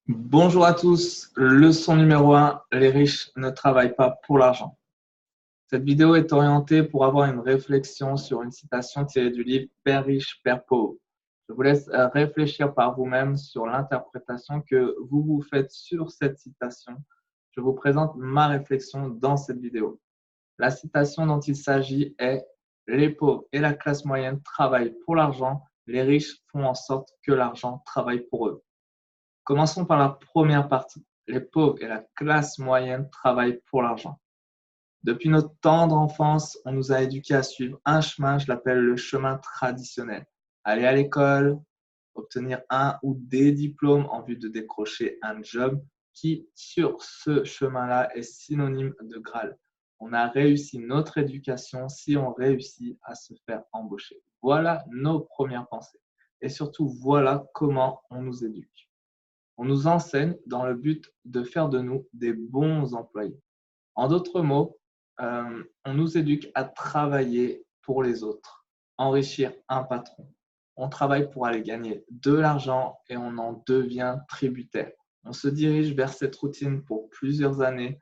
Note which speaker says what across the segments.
Speaker 1: Bonjour à tous, leçon numéro 1, les riches ne travaillent pas pour l'argent. Cette vidéo est orientée pour avoir une réflexion sur une citation tirée du livre Père riche, Père pauvre. Je vous laisse réfléchir par vous-même sur l'interprétation que vous vous faites sur cette citation. Je vous présente ma réflexion dans cette vidéo. La citation dont il s'agit est « Les pauvres et la classe moyenne travaillent pour l'argent, les riches font en sorte que l'argent travaille pour eux ». Commençons par la première partie. Les pauvres et la classe moyenne travaillent pour l'argent. Depuis notre tendre enfance, on nous a éduqués à suivre un chemin, je l'appelle le chemin traditionnel. Aller à l'école, obtenir un ou des diplômes en vue de décrocher un job qui, sur ce chemin-là, est synonyme de Graal. On a réussi notre éducation si on réussit à se faire embaucher. Voilà nos premières pensées. Et surtout, voilà comment on nous éduque. On nous enseigne dans le but de faire de nous des bons employés. En d'autres mots, on nous éduque à travailler pour les autres, enrichir un patron. On travaille pour aller gagner de l'argent et on en devient tributaire. On se dirige vers cette routine pour plusieurs années,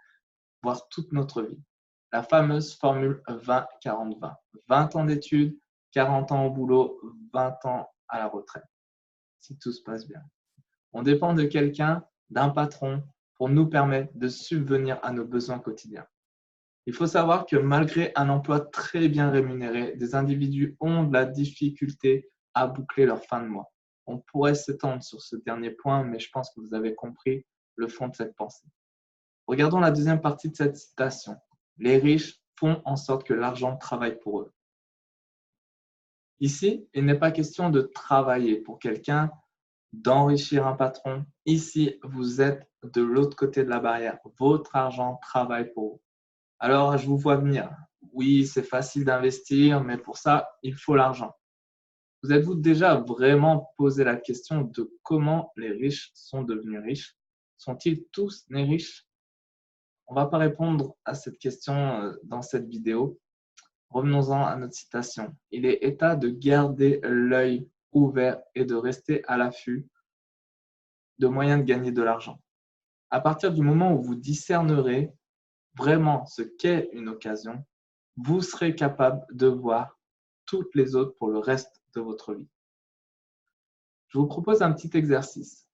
Speaker 1: voire toute notre vie. La fameuse formule 20-40-20. 20 ans d'études, 40 ans au boulot, 20 ans à la retraite, si tout se passe bien. On dépend de quelqu'un, d'un patron, pour nous permettre de subvenir à nos besoins quotidiens. Il faut savoir que malgré un emploi très bien rémunéré, des individus ont de la difficulté à boucler leur fin de mois. On pourrait s'étendre sur ce dernier point, mais je pense que vous avez compris le fond de cette pensée. Regardons la deuxième partie de cette citation. Les riches font en sorte que l'argent travaille pour eux. Ici, il n'est pas question de travailler pour quelqu'un, d'enrichir un patron. Ici, vous êtes de l'autre côté de la barrière. Votre argent travaille pour vous. Alors, je vous vois venir. Oui, c'est facile d'investir, mais pour ça, il faut l'argent. Vous êtes-vous déjà vraiment posé la question de comment les riches sont devenus riches? Sont-ils tous nés riches? On ne va pas répondre à cette question dans cette vidéo. Revenons-en à notre citation. Il est état de garder l'œil ouvert et de rester à l'affût de moyens de gagner de l'argent. À partir du moment où vous discernerez vraiment ce qu'est une occasion, vous serez capable de voir toutes les autres pour le reste de votre vie. Je vous propose un petit exercice.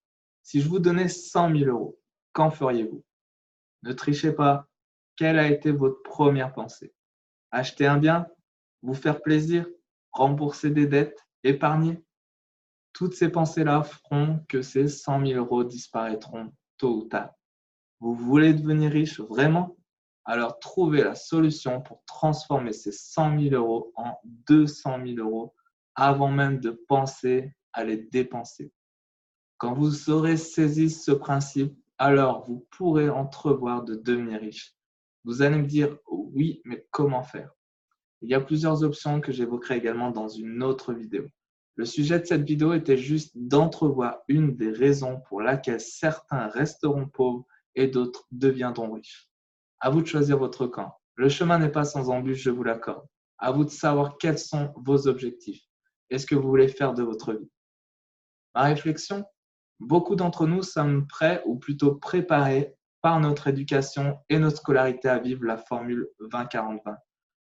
Speaker 1: Si je vous donnais 100 000 euros, qu'en feriez-vous? Ne trichez pas. Quelle a été votre première pensée? Acheter un bien? Vous faire plaisir? Rembourser des dettes? Épargner? Toutes ces pensées-là feront que ces 100 000 euros disparaîtront tôt ou tard. Vous voulez devenir riche vraiment? Alors trouvez la solution pour transformer ces 100 000 euros en 200 000 euros avant même de penser à les dépenser. Quand vous aurez saisi ce principe, alors vous pourrez entrevoir de devenir riche. Vous allez me dire oui, mais comment faire? Il y a plusieurs options que j'évoquerai également dans une autre vidéo. Le sujet de cette vidéo était juste d'entrevoir une des raisons pour laquelle certains resteront pauvres et d'autres deviendront riches. À vous de choisir votre camp. Le chemin n'est pas sans embûches, je vous l'accorde. À vous de savoir quels sont vos objectifs et ce que vous voulez faire de votre vie. Ma réflexion, beaucoup d'entre nous sommes prêts ou plutôt préparés par notre éducation et notre scolarité à vivre la formule 20-40-20.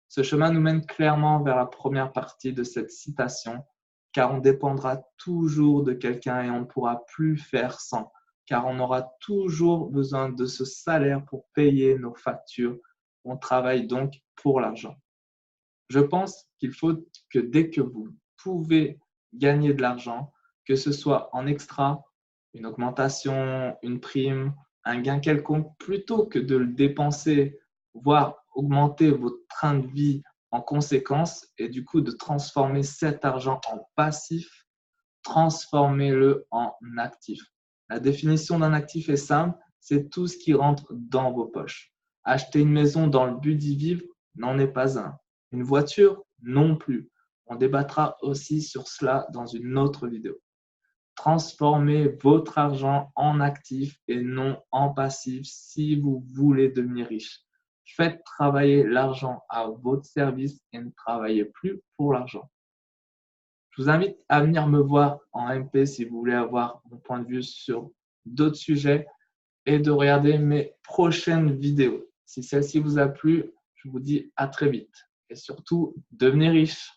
Speaker 1: Ce chemin nous mène clairement vers la première partie de cette citation, car on dépendra toujours de quelqu'un et on ne pourra plus faire sans, car on aura toujours besoin de ce salaire pour payer nos factures. On travaille donc pour l'argent. Je pense qu'il faut que dès que vous pouvez gagner de l'argent, que ce soit en extra, une augmentation, une prime, un gain quelconque, plutôt que de le dépenser, voire augmenter votre train de vie en conséquence et du coup de transformer cet argent en passif, transformez-le en actif. La définition d'un actif est simple, c'est tout ce qui rentre dans vos poches. Acheter une maison dans le but d'y vivre n'en est pas un. Une voiture non plus. On débattra aussi sur cela dans une autre vidéo. Transformez votre argent en actif et non en passif si vous voulez devenir riche. Faites travailler l'argent à votre service et ne travaillez plus pour l'argent. Je vous invite à venir me voir en MP si vous voulez avoir mon point de vue sur d'autres sujets et de regarder mes prochaines vidéos. Si celle-ci vous a plu, je vous dis à très vite. Et surtout, devenez riche.